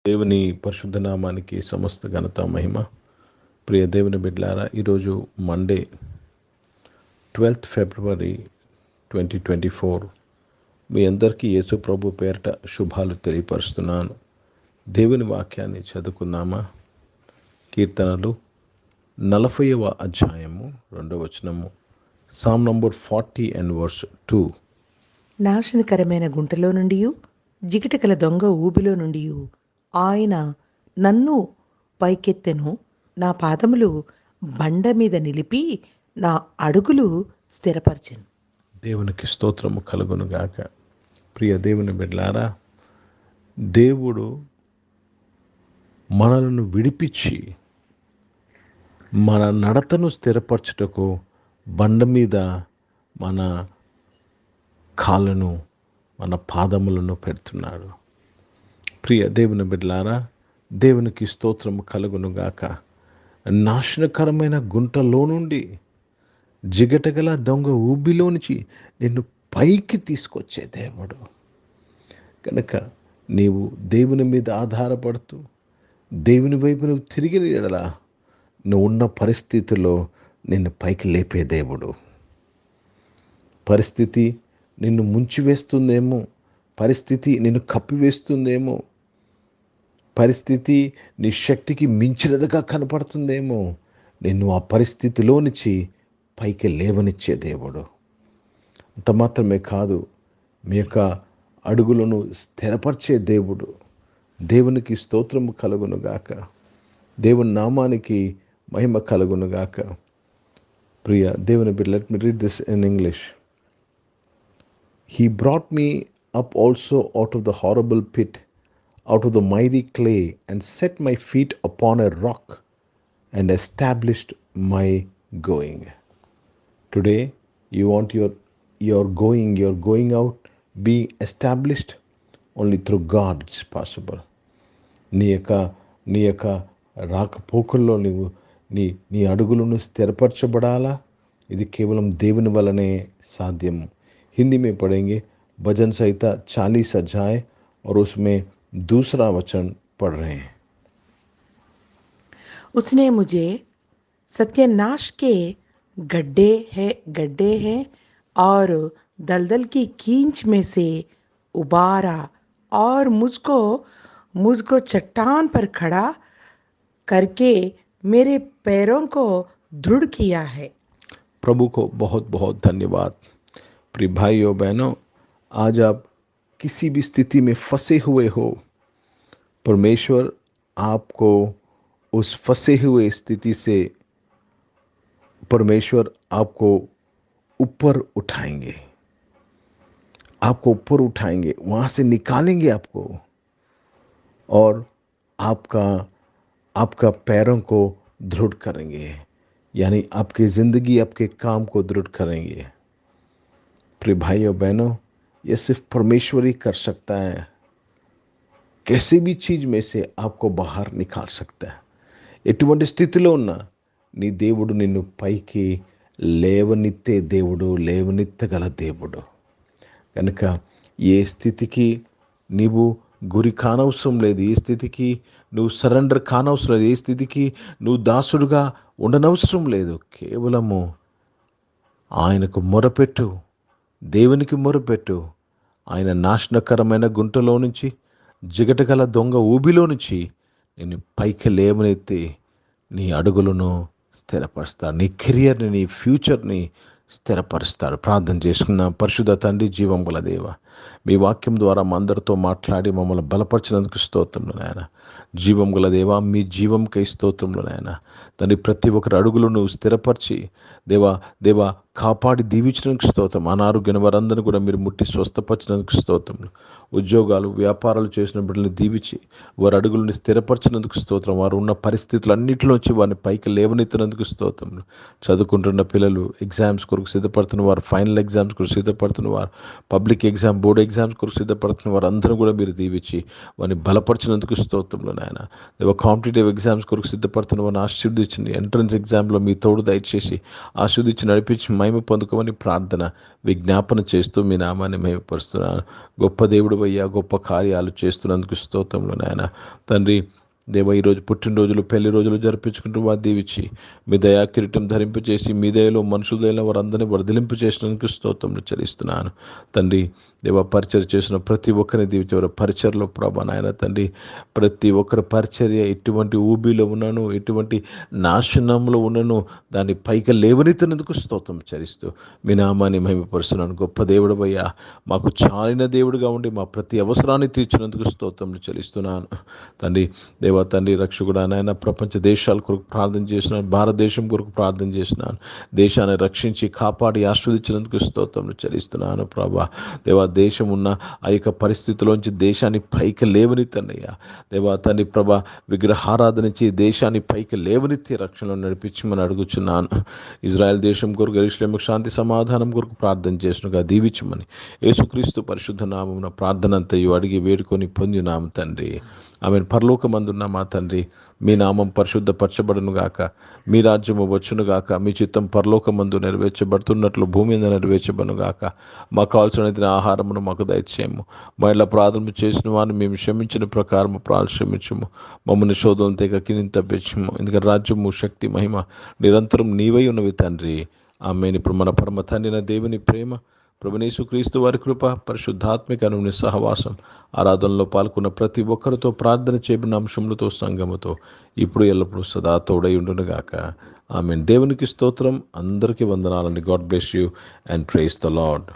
దేవుని పరిశుద్ధ నామానికి సమస్త ఘనత మహిమ. ప్రియ దేవుని బిడ్డలారా, ఈరోజు మండే 12th ఫిబ్రవరి 2024. మీ అందరికీ యేసు ప్రభు పేరిట శుభాలు తెలియపరుస్తున్నాను. దేవుని వాక్యాన్ని చదువుకుందామా? కీర్తనలు 40వ అధ్యాయము 2వ వచనము, సామ్ నంబర్ 40 and verse 2. నాశనకరమైన గుంటలో నుండి, జిగిటగల దొంగ ఊబిలో నుండి ఆయన నన్ను పైకెత్తెను. నా పాదములు బండ మీద నిలిపి నా అడుగులు స్థిరపరచెను. దేవునికి స్తోత్రము కలుగునుగాక. ప్రియ దేవుని బిడ్డలారా, దేవుడు మనలను విడిపించి మన నడతను స్థిరపరచుటకు బండ మీద మన కాళ్ళను, మన పాదములను పెడుతున్నాడు. ప్రియ దేవుని బిడ్డలారా, దేవునికి స్తోత్రము కలుగునుగాక. నాశనకరమైన గుంటలో నుండి, జిగటగల దొంగ ఊబిలో నుంచి నిన్ను పైకి తీసుకొచ్చే దేవుడు. కనుక నీవు దేవుని మీద ఆధారపడుతూ దేవుని వైపు నువ్వు తిరిగిన ఎడల నువ్వు ఉన్న పరిస్థితుల్లో నిన్ను పైకి లేపే దేవుడు. పరిస్థితి నిన్ను ముంచివేస్తుందేమో, పరిస్థితి నిన్ను కప్పివేస్తుందేమో, పరిస్థితి నీ శక్తికి మించినదిగా కనపడుతుందేమో, నిన్ను ఆ పరిస్థితిలో నుంచి పైకి లేవనిచ్చే దేవుడు. అంత మాత్రమే కాదు, మీ యొక్క అడుగులను స్థిరపరిచే దేవుడు. దేవునికి స్తోత్రము కలుగునుగాక. దేవుని నామానికి మహిమ కలుగునుగాక. ప్రియ దేవుని బిడ్డ, let me read this in English. He brought me up also out of the horrible pit, out of the miry clay, and set my feet upon a rock, and established my going. Today, you want your going out be established. Only through God it's possible. నీ యొక్క రాకపోకల్లో నీ అడుగులను స్థిరపరచబడాలా? ఇది కేవలం దేవుని వలనే సాధ్యం. हिंदी में पढ़ेंगे. भजन संहिता 40 अध्याय और उसमें 2 वचन पढ़ रहे हैं. उसने मुझे सत्यानाश के गड्ढे हैं और दलदल की कींच में से उबारा और मुझको चट्टान पर खड़ा करके मेरे पैरों को दृढ़ किया है. प्रभु को बहुत बहुत धन्यवाद. प्रिय भाइयों बहनों, आज आप किसी भी स्थिति में फंसे हुए हो, परमेश्वर आपको उस फंसे हुए स्थिति से परमेश्वर आपको ऊपर उठाएंगे, वहाँ से निकालेंगे आपको, और आपका पैरों को दृढ़ करेंगे, यानी आपकी ज़िंदगी, आपके काम को दृढ़ करेंगे. प्रिय भाइयों बहनों, ये सिर्फ परमेश्वर ही कर सकता है. किसी भी चीज़ में से आपको बाहर निकाल सकता है. ఎటువంటి స్థితిలో ఉన్నా నీ దేవుడు నిన్ను పైకి లేవనెత్తగల దేవుడు. కనుక ఏ స్థితికి నీవు గురి కానవసరం లేదు, ఏ స్థితికి నువ్వు సరెండర్ కానవసరం లేదు, ఏ స్థితికి నువ్వు దాసుడుగా ఉండనవసరం లేదు. కేవలము ఆయనకు మొరపెట్టు, దేవునికి మొరపెట్టు. ఆయన నాశనకరమైన గుంటలో నుంచి, జిగటగల దొంగ ఊబిలో నుంచి నిన్ను పైకి లేవనెత్తి నీ అడుగులను స్థిరపరుస్తాడు. నీ కెరియర్ని, నీ ఫ్యూచర్ని స్థిరపరుస్తాడు. ప్రార్థన చేసుకున్న పరిశుద్ధ తండ్రి, జీవం గల దేవ, మీ వాక్యం ద్వారా మా అందరితో మాట్లాడి మమ్మల్ని బలపరిచినందుకు స్తోత్రములు నాయన. జీవం గల దేవా, మీ జీవంకై స్తోత్రములు నాయన. తండ్రి, ప్రతి ఒక్కరి అడుగులను స్థిరపరిచి దేవా కాపాడి దీవించినందుకు స్తోత్రం. అనారోగ్యమైన వారందరినీ కూడా మీరు ముట్టి స్వస్థపరిచినందుకు స్తోత్రములు. ఉద్యోగాలు, వ్యాపారాలు చేసిన బిడ్డలను దీవించి వారి అడుగులను స్థిరపరిచినందుకు స్తోత్రం. వారు ఉన్న పరిస్థితులన్నింటిలోంచి వారిని పైకి లేవనెత్తినందుకు స్తోత్రములు. చదువుకుంటున్న పిల్లలు, ఎగ్జామ్స్ కొరకు సిద్ధపడుతున్న వారు, ఫైనల్ ఎగ్జామ్స్ కొరకు సిద్ధపడుతున్న వారు, పబ్లిక్ ఎగ్జామ్ బోర్డు ఎగ్జామ్స్ కొరకు సిద్ధపడుతున్న వారందరూ కూడా మీరు దీవించి వారిని బలపరిచినందుకు స్తోత్రంలో నాయన. దేవ కాంపిటేటివ్ ఎగ్జామ్స్ కొరకు సిద్ధపడుతున్న వారిని ఆశీర్వదించండి. ఎంట్రన్స్ ఎగ్జామ్లో మీ తోడు దయచేసి ఆశీర్వదించి నడిపించి మహిమ పొందుకోమని ప్రార్థన విజ్ఞాపన చేస్తూ మీ నామాన్ని మహిమపరుస్తున్నాను. గొప్ప దేవుడు అయ్యా, గొప్ప కార్యాలు చేస్తున్నందుకు స్తోత్రంలో నాయన. తండ్రి దేవ ఈరోజు పుట్టినరోజులు పెళ్లి రోజులు జరిపించుకుంటూ వారు దీవించి మీ దయా కిరీటం ధరింపచేసి మీ దయలో మనుషుల దయలో వారందరినీ వర్ధలింపు చేసినందుకు స్తోత్రములు చెల్లిస్తున్నాను. తండ్రి దేవ పరిచర్య చేసిన ప్రతి ఒక్కరిని దీవించేవారు పరిచర్లో ప్రభా నాయన తండ్రి ప్రతి ఒక్కరి పరిచర్య ఎటువంటి ఊబిలో ఉన్నాను, ఎటువంటి నాశనంలో ఉన్నాను, దాన్ని పైకి లేవనెత్తినందుకు స్తోత్రం చెల్లిస్తూ మీ నామాన్ని మహిమపరుస్తున్నాను. గొప్ప దేవుడు అయ్యా, మాకు చాలిన దేవుడిగా ఉండి మా ప్రతి అవసరాన్ని తీర్చినందుకు స్తోత్రములు చెల్లిస్తున్నాను. తండ్రి తండ్రి రక్షకుడు నాయన ప్రపంచ దేశాల కొరకు ప్రార్థన చేసినాను, భారతదేశం కొరకు ప్రార్థన చేసినాను. దేశాన్ని రక్షించి కాపాడి ఆశీర్వదించినందుకు స్తోత్రములు చెల్లిస్తున్నాను ప్రభా. దేశం ఉన్న ఆ యొక్క పరిస్థితిలోంచి దేశాన్ని పైకి లేవనెత్తన్నయ్యా. తండ్రి ప్రభా విగ్రహారాధన నుంచి దేశాన్ని పైకి లేవనెత్తి రక్షణలో నడిపించమని అడుగుచున్నాను. ఇజ్రాయెల్ దేశం కొరకు యెరూషలేముకు శాంతి సమాధానం కొరకు ప్రార్థన చేసినగా దీవించమని యేసుక్రీస్తు పరిశుద్ధ నామమున ప్రార్థన అంతయు అడిగి వేడుకొని పొందినాము తండ్రి. ఆమెను పరలోకమందున్న మా తండ్రి, మీ నామం పరిశుద్ధపరచబడును గాక, మీ రాజ్యము వచ్చును గాక, మీ చిత్తం పరలోకమందు నెరవేర్చబడుతున్నట్లు భూమి మీద నెరవేర్చబడును గాక. మాకు కావాల్సిన ఆహారమును మాకు దయచేయము. మా ఇళ్ళ ప్రార్థన చేసిన వారిని మేము క్షమించిన ప్రకారము క్షమించము. మమ్మల్ని శోధనలు తెగ కింద తప్పించము. ఎందుకంటే రాజ్యము శక్తి మహిమ నిరంతరం నీవై ఉన్నవి తండ్రి. ఆమేన్. ఇప్పుడు మన పరమ తండ్రి దేవుని ప్రేమ, ప్రభువైన యేసుక్రీస్తు వారి కృప, పరిశుద్ధాత్మిక అనుని సహవాసం, ఆరాధనలో పాల్గొన్న ప్రతి ఒక్కరితో ప్రార్థన చేయబడిన అంశములతో సంగముతో ఇప్పుడు ఎల్లప్పుడూ సదా తోడై ఉండునుగాక. ఆమేన్. దేవునికి స్తోత్రం. అందరికీ వందనాలండి. God bless you and praise the lord.